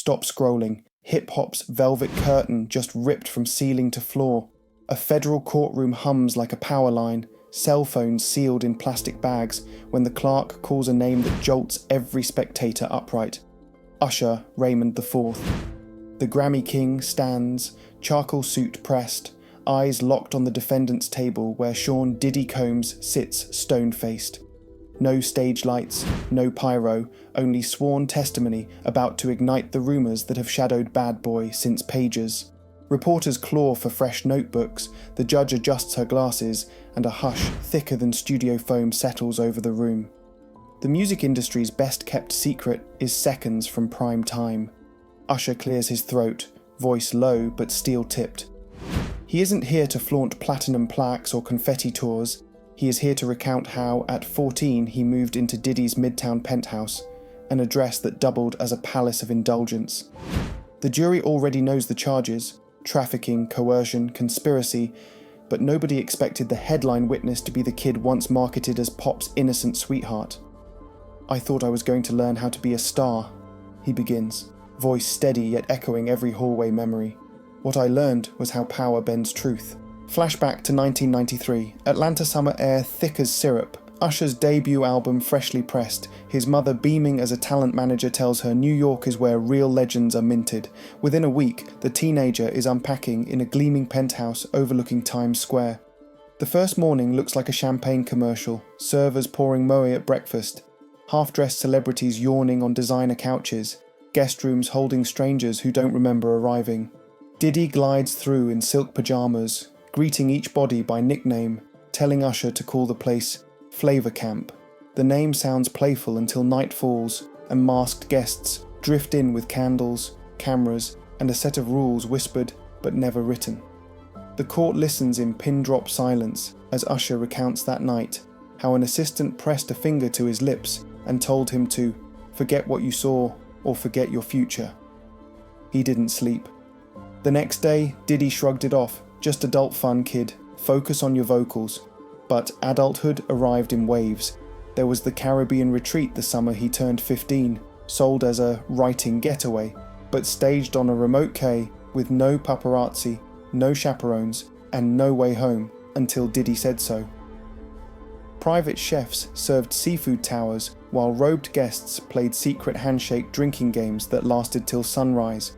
stop scrolling. Hip-hop's velvet curtain just ripped from ceiling to floor. A federal courtroom hums like a power line. Cell phones sealed in plastic bags when the clerk calls a name that jolts every spectator upright. Usher Raymond IV. The Grammy King stands, charcoal suit pressed, eyes locked on the defendant's table where Sean Diddy Combs sits stone-faced. No stage lights, no pyro, only sworn testimony about to ignite the rumours that have shadowed Bad Boy since Pages. Reporters claw for fresh notebooks, the judge adjusts her glasses, and a hush thicker than studio foam settles over the room. The music industry's best-kept secret is seconds from prime time. Usher clears his throat, voice low but steel-tipped. He isn't here to flaunt platinum plaques or confetti tours. He is here to recount how, at 14, he moved into Diddy's Midtown penthouse, an address that doubled as a palace of indulgence. The jury already knows the charges: trafficking, coercion, conspiracy, but nobody expected the headline witness to be the kid once marketed as Pop's innocent sweetheart. "I thought I was going to learn how to be a star," he begins, voice steady yet echoing every hallway memory. "What I learned was how power bends truth." Flashback to 1993, Atlanta summer air thick as syrup, Usher's debut album freshly pressed, his mother beaming as a talent manager tells her New York is where real legends are minted. Within a week, the teenager is unpacking in a gleaming penthouse overlooking Times Square. The first morning looks like a champagne commercial, servers pouring moe at breakfast, half-dressed celebrities yawning on designer couches, guest rooms holding strangers who don't remember arriving. Diddy glides through in silk pajamas, greeting each body by nickname, telling Usher to call the place Flavor Camp. The name sounds playful until night falls and masked guests drift in with candles, cameras, and a set of rules whispered but never written. The court listens in pin-drop silence as Usher recounts that night, how an assistant pressed a finger to his lips and told him to forget what you saw or forget your future. He didn't sleep. The next day, Diddy shrugged it off. Just adult fun, kid. Focus on your vocals. But adulthood arrived in waves. There was the Caribbean retreat the summer he turned 15, sold as a writing getaway, but staged on a remote quay with no paparazzi, no chaperones, and no way home until Diddy said so. Private chefs served seafood towers while robed guests played secret handshake drinking games that lasted till sunrise.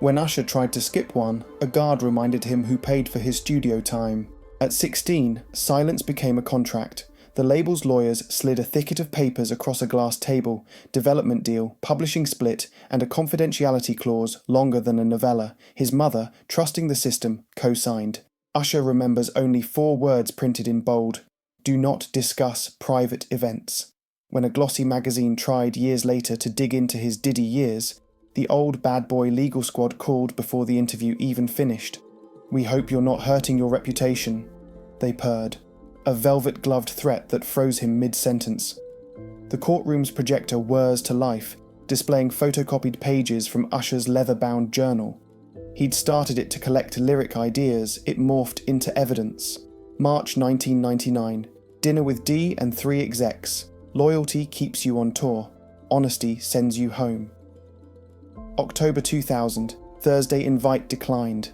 When Usher tried to skip one, a guard reminded him who paid for his studio time. At 16, silence became a contract. The label's lawyers slid a thicket of papers across a glass table, development deal, publishing split, and a confidentiality clause longer than a novella. His mother, trusting the system, co-signed. Usher remembers only 4 words printed in bold: "Do not discuss private events." When a glossy magazine tried years later to dig into his Diddy years, the old Bad Boy legal squad called before the interview even finished. "We hope you're not hurting your reputation," they purred, a velvet-gloved threat that froze him mid-sentence. The courtroom's projector whirs to life, displaying photocopied pages from Usher's leather-bound journal. He'd started it to collect lyric ideas, it morphed into evidence. March 1999, dinner with D and 3 execs. Loyalty keeps you on tour. Honesty sends you home. October 2000, Thursday invite declined.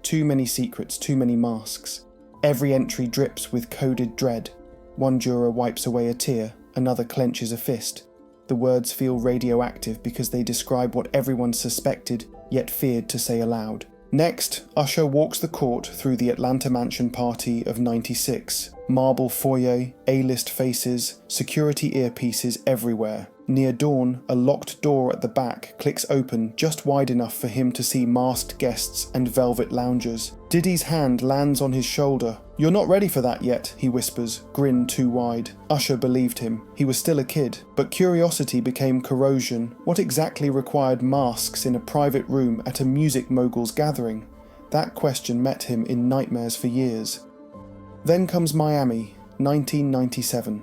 Too many secrets, too many masks. Every entry drips with coded dread. One juror wipes away a tear, another clenches a fist. The words feel radioactive because they describe what everyone suspected, yet feared to say aloud. Next, Usher walks the court through the Atlanta mansion party of '96. Marble foyer, A-list faces, security earpieces everywhere. Near dawn, a locked door at the back clicks open just wide enough for him to see masked guests and velvet loungers. Diddy's hand lands on his shoulder. "You're not ready for that yet," he whispers, grin too wide. Usher believed him. He was still a kid, but curiosity became corrosion. What exactly required masks in a private room at a music mogul's gathering? That question met him in nightmares for years. Then comes Miami, 1997.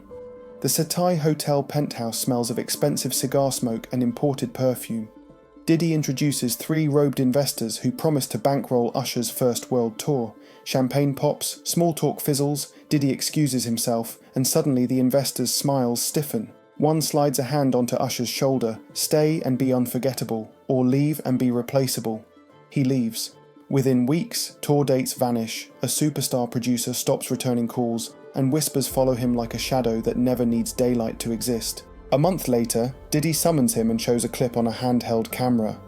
The Setai Hotel penthouse smells of expensive cigar smoke and imported perfume. Diddy introduces 3 robed investors who promise to bankroll Usher's first world tour. Champagne pops, small talk fizzles, Diddy excuses himself, and suddenly the investors' smiles stiffen. One slides a hand onto Usher's shoulder. "Stay and be unforgettable." or leave and be replaceable. He leaves. Within weeks, tour dates vanish, a superstar producer stops returning calls, and whispers follow him like a shadow that never needs daylight to exist. A month later, Diddy summons him and shows a clip on a handheld camera.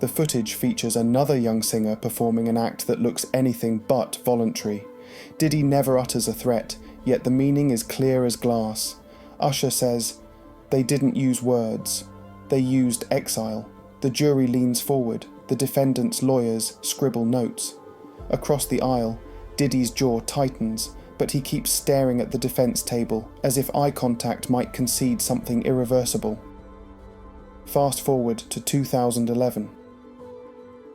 The footage features another young singer performing an act that looks anything but voluntary. Diddy never utters a threat, yet the meaning is clear as glass. Usher says, "They didn't use words. They used exile." The jury leans forward. The defendant's lawyers scribble notes. Across the aisle, Diddy's jaw tightens, but he keeps staring at the defense table as if eye contact might concede something irreversible. Fast forward to 2011.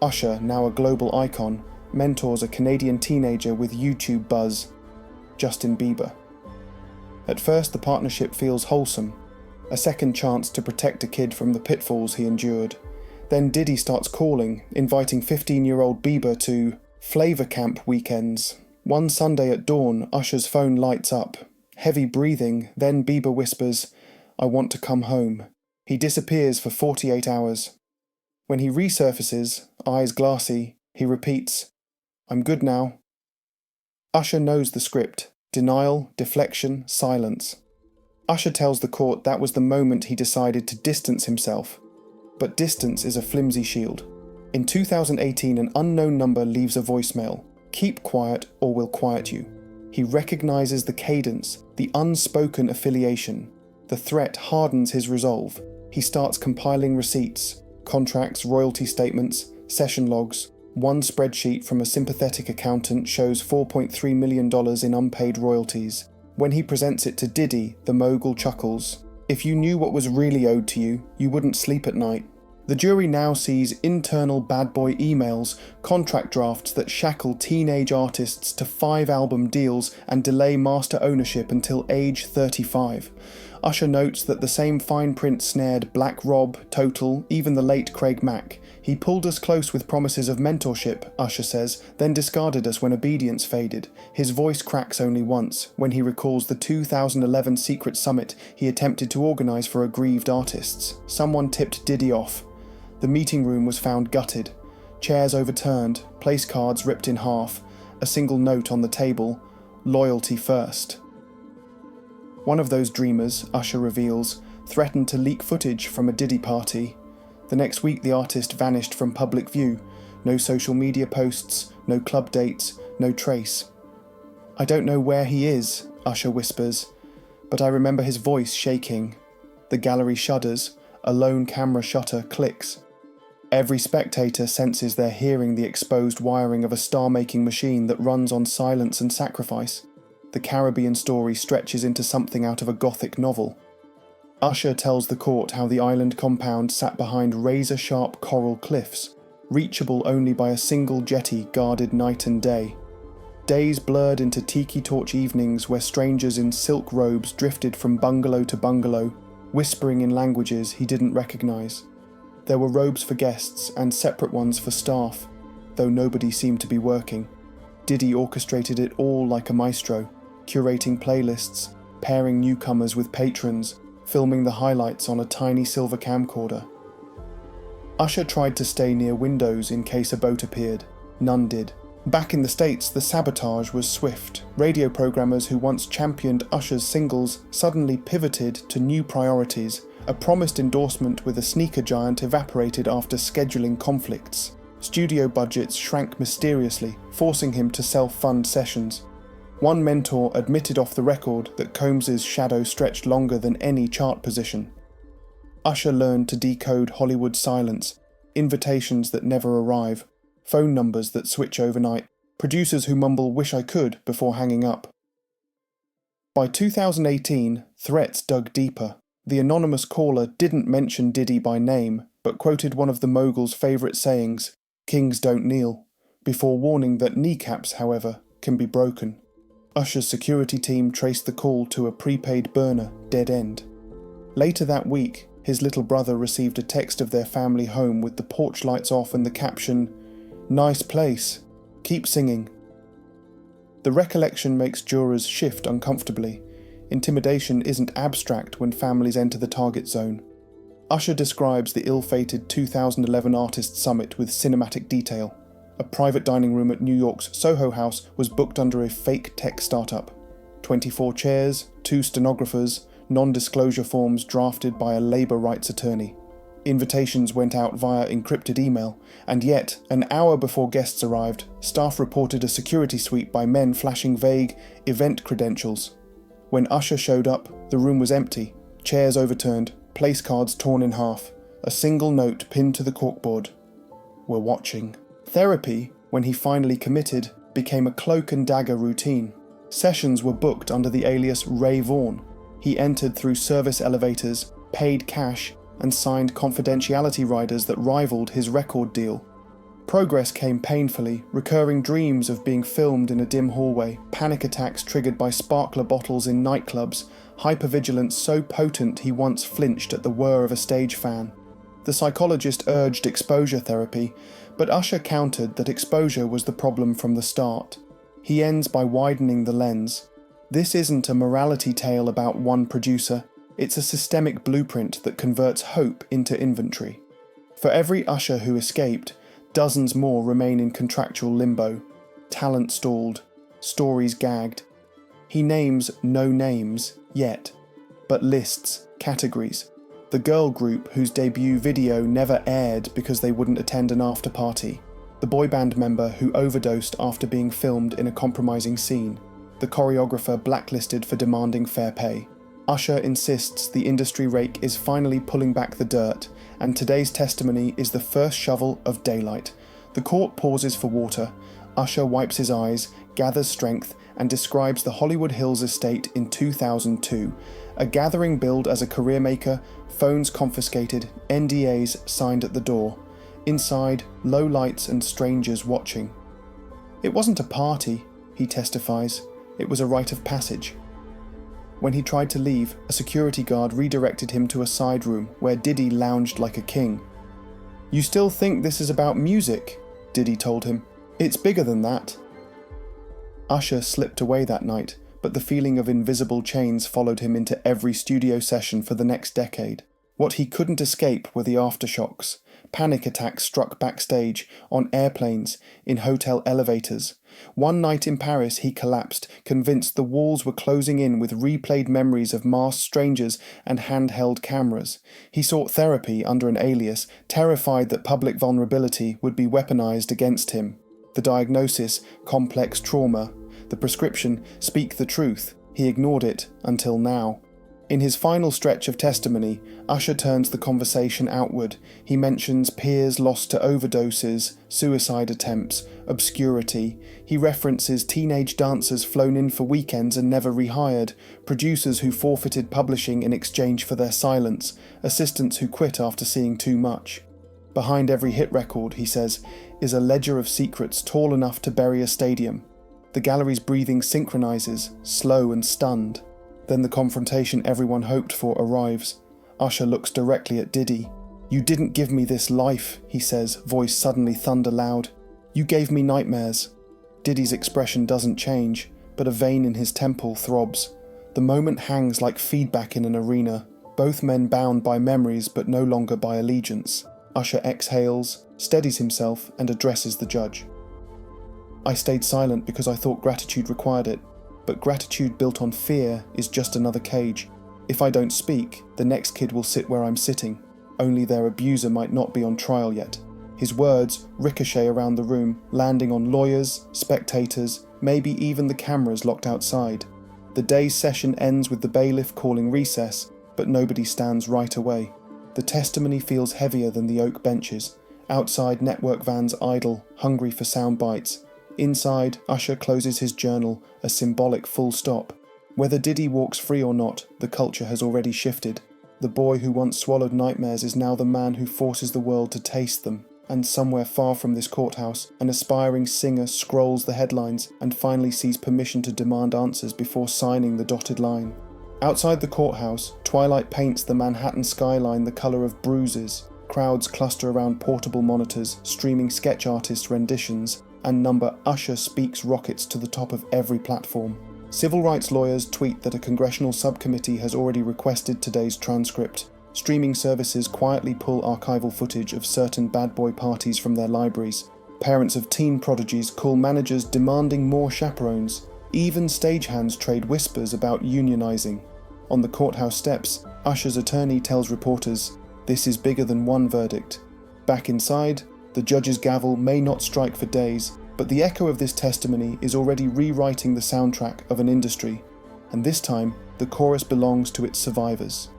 Usher, now a global icon, mentors a Canadian teenager with YouTube buzz, Justin Bieber. At first, the partnership feels wholesome, a second chance to protect a kid from the pitfalls he endured. Then Diddy starts calling, inviting 15-year-old Bieber to Flavor Camp weekends. One Sunday at dawn, Usher's phone lights up. Heavy breathing, then Bieber whispers, "I want to come home." He disappears for 48 hours. When he resurfaces, eyes glassy, he repeats, "I'm good now." Usher knows the script: denial, deflection, silence. Usher tells the court that was the moment he decided to distance himself. But distance is a flimsy shield. In 2018, an unknown number leaves a voicemail. "Keep quiet or we'll quiet you." He recognizes the cadence, the unspoken affiliation. The threat hardens his resolve. He starts compiling receipts, contracts, royalty statements, session logs. One spreadsheet from a sympathetic accountant shows $4.3 million in unpaid royalties. When he presents it to Diddy, the mogul chuckles. "If you knew what was really owed to you, you wouldn't sleep at night." The jury now sees internal bad boy emails, contract drafts that shackle teenage artists to 5-album deals and delay master ownership until age 35. Usher notes that the same fine print snared Black Rob, Total, even the late Craig Mack. "He pulled us close with promises of mentorship," Usher says, "then discarded us when obedience faded." His voice cracks only once, when he recalls the 2011 secret summit he attempted to organise for aggrieved artists. Someone tipped Diddy off. The meeting room was found gutted. Chairs overturned, place cards ripped in half, a single note on the table, "Loyalty first." One of those dreamers, Usher reveals, threatened to leak footage from a Diddy party. The next week the artist vanished from public view. No social media posts, no club dates, no trace. "I don't know where he is," Usher whispers, "but I remember his voice shaking." The gallery shudders, a lone camera shutter clicks. Every spectator senses they're hearing the exposed wiring of a star-making machine that runs on silence and sacrifice. The Caribbean story stretches into something out of a Gothic novel. Usher tells the court how the island compound sat behind razor-sharp coral cliffs, reachable only by a single jetty guarded night and day. Days blurred into tiki torch evenings where strangers in silk robes drifted from bungalow to bungalow, whispering in languages he didn't recognise. There were robes for guests and separate ones for staff, though nobody seemed to be working. Diddy orchestrated it all like a maestro, curating playlists, pairing newcomers with patrons, filming the highlights on a tiny silver camcorder. Usher tried to stay near windows in case a boat appeared. None did. Back in the States, the sabotage was swift. Radio programmers who once championed Usher's singles suddenly pivoted to new priorities. A promised endorsement with a sneaker giant evaporated after scheduling conflicts. Studio budgets shrank mysteriously, forcing him to self-fund sessions. One mentor admitted off the record that Combs's shadow stretched longer than any chart position. Usher learned to decode Hollywood silence, invitations that never arrive, phone numbers that switch overnight, producers who mumble "wish I could" before hanging up. By 2018, threats dug deeper. The anonymous caller didn't mention Diddy by name, but quoted one of the mogul's favourite sayings, "Kings don't kneel," before warning that kneecaps, however, can be broken. Usher's security team traced the call to a prepaid burner, dead end. Later that week, his little brother received a text of their family home with the porch lights off and the caption, "Nice place. Keep singing." The recollection makes jurors shift uncomfortably. Intimidation isn't abstract when families enter the target zone. Usher describes the ill-fated 2011 Artists Summit with cinematic detail. A private dining room at New York's Soho House was booked under a fake tech startup. 24 chairs, 2 stenographers, non-disclosure forms drafted by a labour rights attorney. Invitations went out via encrypted email, and yet, an hour before guests arrived, staff reported a security sweep by men flashing vague event credentials. When Usher showed up, the room was empty, chairs overturned, place cards torn in half, a single note pinned to the corkboard. "We're watching." Therapy, when he finally committed, became a cloak and dagger routine. Sessions were booked under the alias Ray Vaughn. He entered through service elevators, paid cash, and signed confidentiality riders that rivaled his record deal. Progress came painfully, recurring dreams of being filmed in a dim hallway, panic attacks triggered by sparkler bottles in nightclubs, hypervigilance so potent he once flinched at the whir of a stage fan. The psychologist urged exposure therapy, but Usher countered that exposure was the problem from the start. He ends by widening the lens. This isn't a morality tale about one producer. It's a systemic blueprint that converts hope into inventory. For every Usher who escaped, dozens more remain in contractual limbo. Talent stalled, stories gagged. He names no names, yet, but lists categories. The girl group whose debut video never aired because they wouldn't attend an after-party. The boy band member who overdosed after being filmed in a compromising scene. The choreographer blacklisted for demanding fair pay. Usher insists the industry rake is finally pulling back the dirt, and today's testimony is the first shovel of daylight. The court pauses for water. Usher wipes his eyes, gathers strength, and describes the Hollywood Hills estate in 2002. A gathering billed as a career maker, phones confiscated, NDAs signed at the door. Inside, low lights and strangers watching. "It wasn't a party," he testifies. "It was a rite of passage." When he tried to leave, a security guard redirected him to a side room where Diddy lounged like a king. "You still think this is about music?" Diddy told him. "It's bigger than that." Usher slipped away that night, but the feeling of invisible chains followed him into every studio session for the next decade. What he couldn't escape were the aftershocks. Panic attacks struck backstage, on airplanes, in hotel elevators. One night in Paris he collapsed, convinced the walls were closing in with replayed memories of masked strangers and handheld cameras. He sought therapy under an alias, terrified that public vulnerability would be weaponized against him. The diagnosis, complex trauma. The prescription, speak the truth. He ignored it until now. In his final stretch of testimony, Usher turns the conversation outward. He mentions peers lost to overdoses, suicide attempts, obscurity. He references teenage dancers flown in for weekends and never rehired, producers who forfeited publishing in exchange for their silence, assistants who quit after seeing too much. Behind every hit record, he says, is a ledger of secrets tall enough to bury a stadium. The gallery's breathing synchronizes, slow and stunned. Then the confrontation everyone hoped for arrives. Usher looks directly at Diddy. "You didn't give me this life," he says, voice suddenly thunder loud. "You gave me nightmares." Diddy's expression doesn't change, but a vein in his temple throbs. The moment hangs like feedback in an arena, both men bound by memories but no longer by allegiance. Usher exhales, steadies himself, and addresses the judge. "I stayed silent because I thought gratitude required it. But gratitude built on fear is just another cage. If I don't speak, the next kid will sit where I'm sitting. Only their abuser might not be on trial yet." His words ricochet around the room, landing on lawyers, spectators, maybe even the cameras locked outside. The day's session ends with the bailiff calling recess, but nobody stands right away. The testimony feels heavier than the oak benches. Outside, network vans idle, hungry for sound bites. Inside, Usher closes his journal, a symbolic full stop. Whether Diddy walks free or not, the culture has already shifted. The boy who once swallowed nightmares is now the man who forces the world to taste them. And somewhere far from this courthouse, an aspiring singer scrolls the headlines and finally sees permission to demand answers before signing the dotted line. Outside the courthouse, twilight paints the Manhattan skyline the colour of bruises. Crowds cluster around portable monitors, streaming sketch artist renditions, and number Usher speaks rockets to the top of every platform. Civil rights lawyers tweet that a congressional subcommittee has already requested today's transcript. Streaming services quietly pull archival footage of certain bad boy parties from their libraries. Parents of teen prodigies call managers demanding more chaperones. Even stagehands trade whispers about unionizing. On the courthouse steps, Usher's attorney tells reporters, "This is bigger than one verdict." Back inside, the judge's gavel may not strike for days, but the echo of this testimony is already rewriting the soundtrack of an industry, and this time the chorus belongs to its survivors.